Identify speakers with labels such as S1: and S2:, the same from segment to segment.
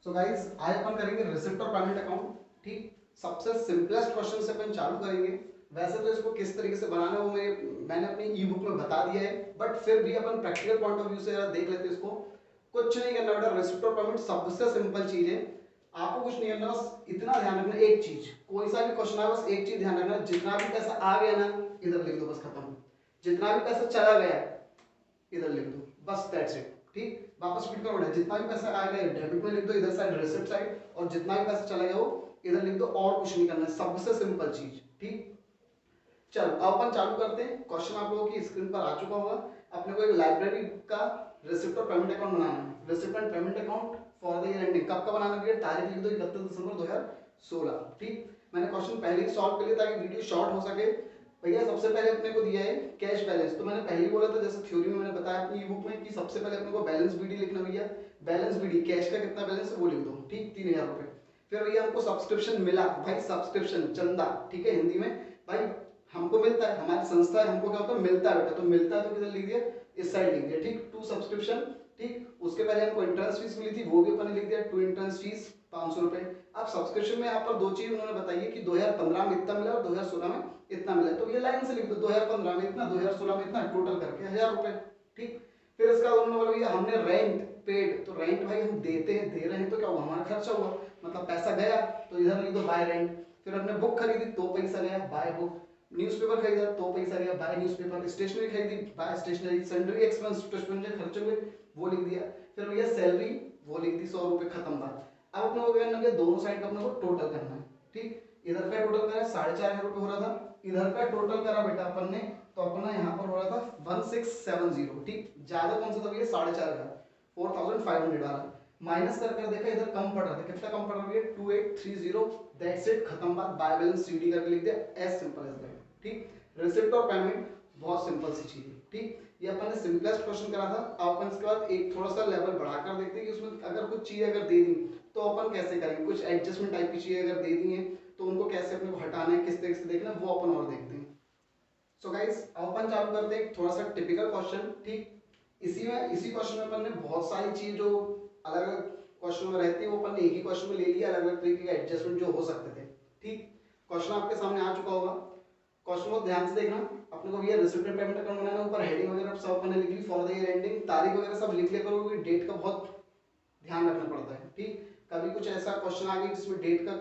S1: So guys आज अपन करेंगे receipt और पेमेंट अकाउंट। ठीक, सबसे सिंपलेस्ट क्वेश्चन से अपन चालू करेंगे। वैसे तो इसको किस तरीके से बनाना है वो मैंने अपनी ई बुक में बता दिया है, बट फिर भी अपन प्रैक्टिकल पॉइंट ऑफ व्यू से देख लेते हैं इसको। कुछ नहीं करना बेटा, रिसिप्ट और पेमेंट सबसे सिंपल चीज है। आपको कुछ नहीं करना, बस इतना ध्यान रखना, एक चीज, कोई सा भी क्वेश्चन आए बस एक चीज ध्यान रखना, जितना भी पैसा आ गया ना इधर लिख दो, बस खत्म। जितना भी पैसा चला गया इधर लिख दो, बस दैट्स इट। ठीक, वापस रिपीट करो बेटा, जितना भी पैसा आ गया डेबिट में लिख दो इधर साइड रिसिप्ट साइड, और जितना भी पैसा चला गया वो इधर लिख दो, और कुछ नहीं करना है, सबसे सिंपल चीज। ठीक, चलो अब अपन चालू करते हैं। क्वेश्चन आप लोगों की स्क्रीन पर आ चुका होगा। अपने को एक लाइब्रेरी का रिसिप्ट और पेमेंट अकाउंट बनाना है। Receipt and payment account for the year ending कब का बनाना है, तारीख लिख दो 31 दिसंबर 2016। ठीक, मैंने क्वेश्चन पहले ही सॉल्व कर लिया ताकि वीडियो शॉर्ट हो सके। भैया सबसे पहले अपने को दिया है कैश बैलेंस, तो मैंने पहले ही बोला था, जैसे थ्योरी में मैंने बताया अपनी ई बुक में कि सबसे पहले अपने को बैलेंस बीडी लिखना। भैया बैलेंस बीडी कैश का कितना बैलेंस है वो लिख दो। ठीक, 3000 रुपए। फिर भैया हमको सब्सक्रिप्शन मिला, भाई सब्सक्रिप्शन चंदा, ठीक है हिंदी में भाई हमको मिलता है, हमारी संस्था है, हमको क्या होता है मिलता है बेटा, तो मिलता है तो किधर लिख दिया, इस साइड लिख दिया। ठीक, टू सब्सक्रिप्शन। ठीक, उसके पहले हमको एंट्रेंस फीस मिली थी, वो भी अपन ने लिख दिया, टू एंट्रेंस फीस 500 रुपए। अब सब्सक्रिप्शन में यहाँ पर दो चीज उन्होंने बताई है कि 2015 में इतना मिला और 2016 में इतना मिला, तो ये लाइन से लिख दो, 2015 में इतना 2016 में इतना, टोटल करके 1000 रुपए। ठीक, फिर इसका उन्होंने बोला भैया हमने रेंट पेड, तो रेंट भाई हम देते हैं, दे रहे हैं तो क्या हुआ, हमारा खर्चा हुआ, मतलब पैसा गया, तो इधर लिख दो बाय रेंट। फिर हमने बुक खरीदी तो पैसा गया, बाय बुक। न्यूज़पेपर खरीदा तो पैसा गया, बाय न्यूज़पेपर। स्टेशनरी खरीदी, बाय स्टेशनरी। सैलरी एक्सपेंस जो खर्चे हुए वो लिख दिया। फिर भैया सैलरी वो लिख दी, 100 रुपए, खत्म बात। अब अपने को करना है दोनों साइड का अपने को टोटल करना है। ठीक, इधर का टोटल करा 4500 रुपए हो रहा था, इधर का टोटल करा बेटा अपन ने, तो अपना यहाँ पर हो रहा था 1670। ठीक, ज्यादा कौन सा था भैया, 4500 का, 4500 वाला। माइनस कर कर देखा इधर कम पड़ रहा था, कितना कम पड़ रहा है, 2830। दैट्स इट, खत्म बात। बाय बैलेंस सीडी करके लिख दिया, एज सिंपल एज दैट। ठीक, रिसिप्ट और पेमेंट बहुत सिंपल सी चीज है। ठीक, ये अपन ने सिंपलेस्ट क्वेश्चन करा था। अब अपन इसके बाद एक थोड़ा सा लेवल बढ़ाकर देखते हैं कि उसमें अगर कुछ चीज अगर दे दी तो अपन कैसे करेंगे, कुछ एडजस्टमेंट टाइप की चीजें अगर दे दी है तो उनको कैसे अपने को हटाना है, किस तरीके से देखना है, वो अपन और देखते हैं। सो गाइस अब अपन चालू करते हैं थोड़ा सा टिपिकल क्वेश्चन। ठीक, इसी क्वेश्चन में अपन ने बहुत सारी चीज जो अलग अलग क्वेश्चन में रहती है वो अपन ने एक ही क्वेश्चन में ले लिया, अलग अलग तरीके के एडजस्टमेंट जो हो सकते थे। ठीक, क्वेश्चन आपके सामने आ चुका होगा, क्वेश्चन को ध्यान से देखना। अपने को भैया रिसिप्ट एंड पेमेंट अकाउंट बनाना है, ऊपर हेडिंग वगैरह सब अपन ने लिख ली, फॉर द ईयर एंडिंग, तारीख वगैरह सब लिख लिया करो, क्योंकि डेट का बहुत ध्यान रखना पड़ता है। ठीक, कभी कुछ ऐसा क्वेश्चन आ गया जिसमें डेट का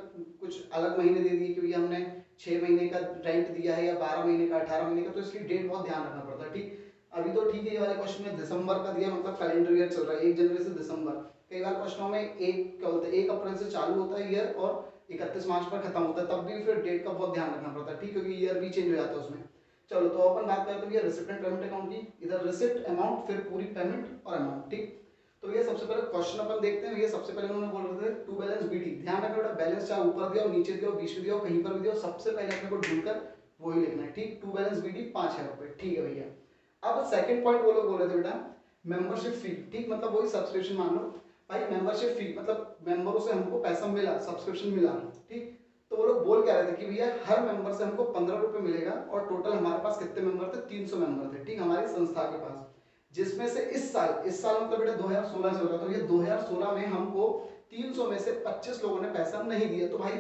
S1: कुछ अलग महीने दे दिए कि भैया हमने 6 महीने का रेंट दिया है या 12 महीने का, 18 महीने का, तो इसकी डेट बहुत ध्यान रखना पड़ता है। ठीक, अभी तो ठीक है, ये वाले क्वेश्चन में दिसंबर का दिया, मतलब कैलेंडर ईयर चल रहा है 1 जनवरी से दिसंबर। कई बार क्वेश्चनों में एक क्या बोलते हैं 1 अप्रैल से चालू होता है ईयर और 31 मार्च पर खत्म होता है, तब भी फिर डेट का बहुत ध्यान रखना पड़ता है। ठीक, क्योंकि ईयर भी चेंज हो जाता है उसमें। चलो तो अपन बात करते हैं रिसिप्ट एंड पेमेंट अकाउंट की। इधर रिसिप्ट अमाउंट, फिर पूरी पेमेंट और अमाउंट। ठीक, तो ये सबसे पहले क्वेश्चन अपन देखते हैं। ये सबसे पहले उन्होंने बोल रहे थे टू बैलेंस बीडी, ध्यान रखना बेटा, बैलेंस चाहे ऊपर दिया हो, नीचे दिया हो, बीच में दिया हो, कहीं पर भी दिया हो, सबसे पहले अपने को ढूंढकर वही लिखना है। ठीक, टू बैलेंस बीडी 5000 रुपए। ठीक है भैया, अब सेकंड पॉइंट वो लोग बोल रहे थे बेटा मेंबरशिप फी। ठीक, मतलब वही सब्सक्रिप्शन मान लो भाई, मेंबरशिप फी मतलब मेंबरों से हमको पैसा मिला, सब्सक्रिप्शन मिला। ठीक, तो वो लोग बोल क्या रहे थे कि भैया हर मेंबर से हमको 15 रुपए मिलेगा, और टोटल हमारे पास कितने मेंबर थे, 300 मेंबर थे। ठीक, हमारी संस्था के पास, जिसमें से इस साल मतलब बेटा 2016 से हो रहा, तो ये 2016 में हमको 300 में से 25 लोगों ने पैसा नहीं दिया। तो भाई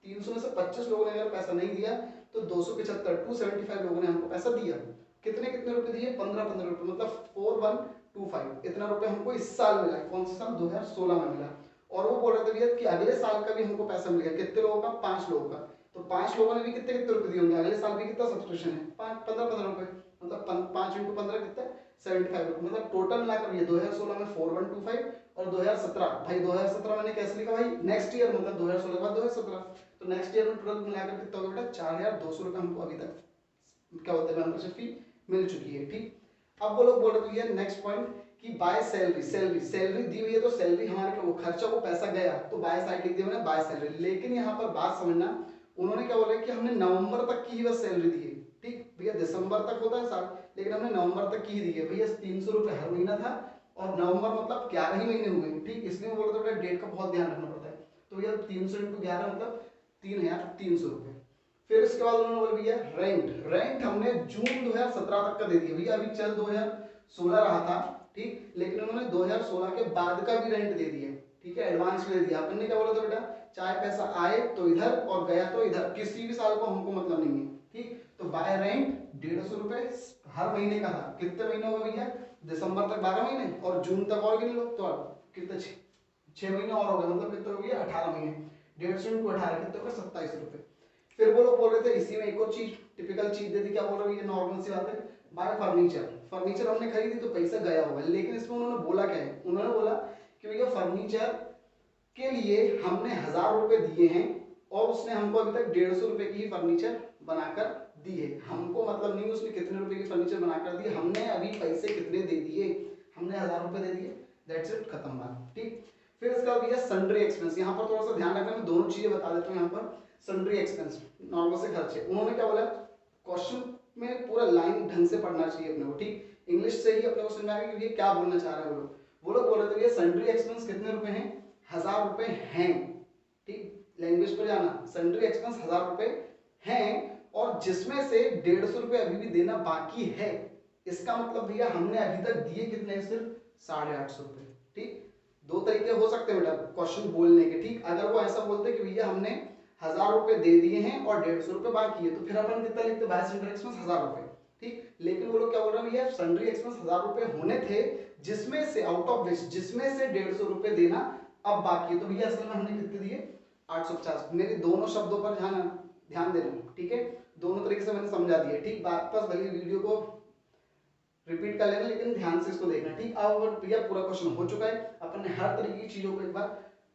S1: 300 में से 25 लोगों ने अगर पैसा नहीं दिया तो 275 275 लोगों ने हमको पैसा दिया। कितने कितने रुपए दिए, 15 रुपए, मतलब 4125 इतना रुपए हमको इस साल मिला। कौन सा साल, 2016 में मिला। और वो बोल रहे थे भैया कि अगले साल का भी हमको पैसा मिलेगा, कितने लोगों का, 5 लोगों का। तो 5 लोगों ने भी कितने कितने रुपए दिए होंगे, अगले साल भी कितना सब्सक्रिप्शन है, 15 रुपए, मतलब 5 × 15 कितना, 75 रुपए। मतलब टोटल मिलाकर ये 2016 में 4125 और 2017, भाई 2017 मैंने कैसे लिखा भाई, नेक्स्ट ईयर, मतलब 2016 के बाद 2017, तो नेक्स्ट ईयर में टोटल मिलाकर कितना होगा बेटा, 4200 रुपए हमको अभी तक क्या बोलते हैं मेंबरशिप फी मिल चुकी है। ठीक, अब वो लोग बोल रहे थे नेक्स्ट पॉइंट कि बाय सैलरी, सैलरी दी हुई है तो सैलरी हमारे को खर्चा को पैसा गया तो बाय साइड लिख दिया मैंने, बाय सैलरी। लेकिन यहाँ पर बात समझना, उन्होंने क्या बोला कि हमने नवंबर तक की ही बस सैलरी दी है। ठीक भैया, दिसंबर तक होता है साल, लेकिन हमने नवंबर तक की ही दी है भैया। 300 रुपए हर महीना था, और नवंबर मतलब 11 ही महीने हुए। ठीक, इसलिए मैं बोल रहा था डेट का बहुत ध्यान रखना पड़ता है। तो भैया 300 × 11 मतलब 3300 रुपए। फिर इसके बाद उन्होंने बोला भैया रेंट हमने जून 2017 तक का दे दिया भैया, अभी चल 2016 रहा था। ठीक, लेकिन उन्होंने 2016 के बाद का भी रेंट दे दिया। ठीक है, एडवांस में दे दिया। अपन ने क्या बोला था बेटा, चाहे पैसा आए तो इधर और गया तो इधर, किसी भी साल को हमको मतलब नहीं है। ठीक, तो बाय रेंट 150 रुपए हर महीने का था। कितने महीने होगा भैया, दिसंबर तक 12 महीने और जून तक और गिन लो तो कितने 6 महीने और हो गए, मतलब कितने हो गए 18 महीने। 150 इंटू 18 कितने हो गए 27 रुपए। फिर वो लोग बोल रहे थे इसी में एक और चीज, टिपिकल चीज दे दी, क्या बोल रहे हैं, ये नॉर्मल सी बात है, बाय फर्नीचर। फर्नीचर हमने खरीदी तो पैसा गया होगा, लेकिन इसमें उन्होंने बोला क्या है, उन्होंने बोला कि भैया फर्नीचर के लिए हमने 1000 रुपए दिए हैं और उसने हमको अभी तक 150 रुपए की ही फर्नीचर बनाकर दी है। हमको मतलब नहीं उसने कितने रुपए की फर्नीचर बनाकर दी, हमने अभी पैसे कितने दे दिए, हमने 1000 रुपए दे दिए, दैट्स इट, खत्म बात। ठीक, फिर इसका भैया सन्ड्री एक्सपेंस, यहाँ पर थोड़ा सा ध्यान रखना, मैं दोनों चीजें बता देता हूँ। यहाँ पर सन्ड्री एक्सपेंस नॉर्मल से खर्चे, उन्होंने क्या बोला, क्वेश्चन में पूरा लाइन ढंग से पढ़ना चाहिए अपने को। ठीक, इंग्लिश से ही अपने को समझ आएगा कि ये क्या बोलना चाह रहे हैं वो लोग बोल रहे थे ये सन्ड्री एक्सपेंस कितने रुपए हैं, 1000 रुपए हैं। ठीक, लैंग्वेज पर जाना, सन्ड्री एक्सपेंस 1000 रुपए हैं और जिसमें से 150 रुपए अभी भी देना बाकी है। इसका मतलब भैया हमने अभी तक दिए कितने, सिर्फ 850 रुपए। ठीक, दो तरीके हो सकते हैं बेटा क्वेश्चन बोलने के। ठीक, अगर वो ऐसा बोलते कि भैया हमने 1000 रुपए दे दिए हैं और 150 रुपए बाकी है, तो फिर अपन कितना लिखते, बाय सन्ड्री एक्सपेंस 1000 रुपए। ठीक, लेकिन वो लोग क्या बोल रहे हैं, भैया सन्ड्री एक्सपेंस 1000 रुपए होने थे, जिसमें से आउट ऑफ विच, जिसमें से 150 रुपए देना अब बाकी है। तो भैया असल में हमने कितने दिए, 850। मेरे दोनों शब्दों पर ध्यान देना। ठीक है, दोनों तरीके से मैंने समझा दिया। ठीक, वापस भले वीडियो को रिपीट कर लेना, लेकिन ध्यान से इसको देखना। ठीक, अब भैया पूरा क्वेश्चन हो चुका है, अपन ने हर तरीके की चीजों को एक बार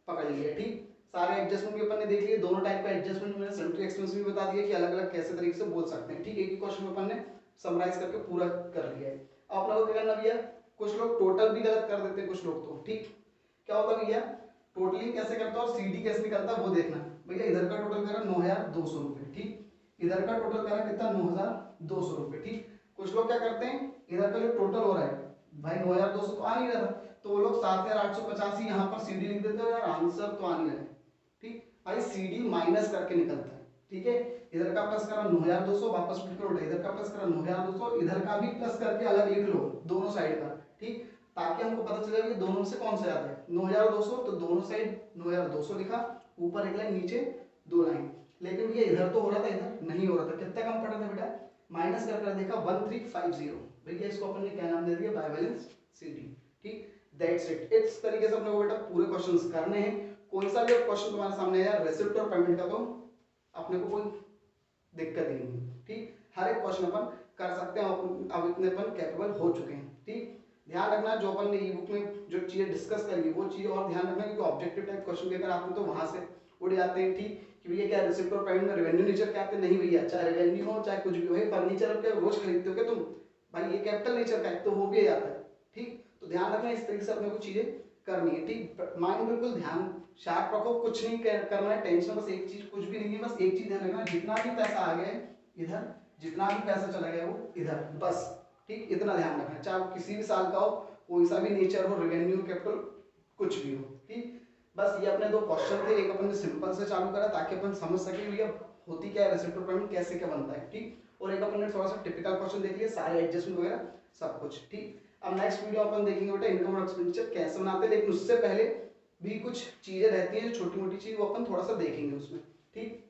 S1: पकड़ लिया। ठीक, सारे एडजस्टमेंट भी अपन ने देख लिए, दोनों टाइप का एडजस्टमेंट मैंने सन्ड्री एक्सपेंस भी बता दिया कि अलग अलग कैसे तरीके से बोल सकते हैं। ठीक, एक ही क्वेश्चन में अपन ने समराइज करके पूरा कर लिया है। अब अपना को क्या करना भैया, कुछ लोग टोटल भी गलत कर देते हैं कुछ लोग तो। ठीक, क्या होता है भैया, टोटलिंग कैसे करता है और सीडी कैसे निकलता है वो देखना। भैया इधर का टोटल करा 9200 रुपए। ठीक, इधर का टोटल करा कितना, 9200 रुपए। ठीक, कुछ लोग क्या करते हैं, इधर का जो टोटल हो रहा है भाई 9200 तो आ नहीं रहा था, तो वो लोग 7885 यहाँ पर सीडी लिख देते हैं, यार आंसर तो आ नहीं रहा है। ठीक, भाई सीडी माइनस करके निकलता है। ठीक है, इधर का प्लस करा 9200, वापस फिर करो, इधर का प्लस करा 9200, इधर का भी प्लस करके अलग लिख लो दोनों साइड का। ठीक, ताकि हमको पता चले कि दोनों में से कौन सा ज्यादा है। 9200 तो दोनों साइड 9200 लिखा, ऊपर एक लाइन नीचे 2 लाइन। लेकिन ये इधर तो हो रहा था, इधर नहीं हो रहा था, कितना कम पड़ रहा था बेटा, माइनस कर देखा 1350। भैया इसको अपन ने क्या नाम दे दिया, बाइवैलेंस सीडी। ठीक, दैट्स इट। इस तरीके से अपने को बेटा पूरे क्वेश्चंस करने हैं। कोई सा भी क्वेश्चन तुम्हारे सामने आया रेसिप्ट और पेमेंट का, तो अपने को कोई दिक्कत ही नहीं है। ठीक, हर एक क्वेश्चन अपन कर सकते हैं, अब इतने अपन कैपेबल हो चुके हैं। ठीक, ध्यान रखना जो अपन ने ई बुक में जो चीजें डिस्कस करी वो चीजें और ध्यान रखना, क्योंकि ऑब्जेक्टिव टाइप क्वेश्चन लेकर आते हैं तो वहां से उड़ जाते हैं। ठीक, कि भैया क्या रिसिप्ट और पेमेंट में रेवेन्यू नेचर क्या आते हैं, नहीं भैया, चाहे रेवेन्यू हो चाहे कुछ भी हो, फर्नीचर क्या रोज खरीदते हो क्या तुम, भाई ये कैपिटल नेचर का है तो वो भी आ जाता है। ठीक, तो ध्यान रखना इस तरीके से अपने को चीजें करनी है। ठीक, माइंड बिल्कुल ध्यान शार्प रखो, कुछ नहीं करना है टेंशन, बस एक चीज, कुछ भी नहीं है, बस एक चीज ध्यान रखना, जितना भी पैसा आ गया है इधर, जितना भी पैसा चला गया वो इधर, बस। ठीक, इतना ध्यान रखना, चाहे किसी भी साल का हो, कोई सा भी नेचर हो, रेवेन्यू कैपिटल कुछ भी हो। ठीक, बस ये अपने दो क्वेश्चन थे, एक अपन ने सिंपल से चालू करा ताकि अपन समझ सके भैया होती क्या है रेसिप्ट और पेमेंट, कैसे क्या बनता है। ठीक, और एक अपन ने थोड़ा सा टिपिकल क्वेश्चन देख लिया, सारे एडजस्टमेंट वगैरह सब कुछ। ठीक, अब नेक्स्ट वीडियो अपन देखेंगे बेटा इनकम और एक्सपेंडिचर कैसे बनाते हैं, लेकिन उससे पहले भी कुछ चीजें रहती हैं, छोटी मोटी चीज, वो अपन थोड़ा सा देखेंगे उसमें। ठीक।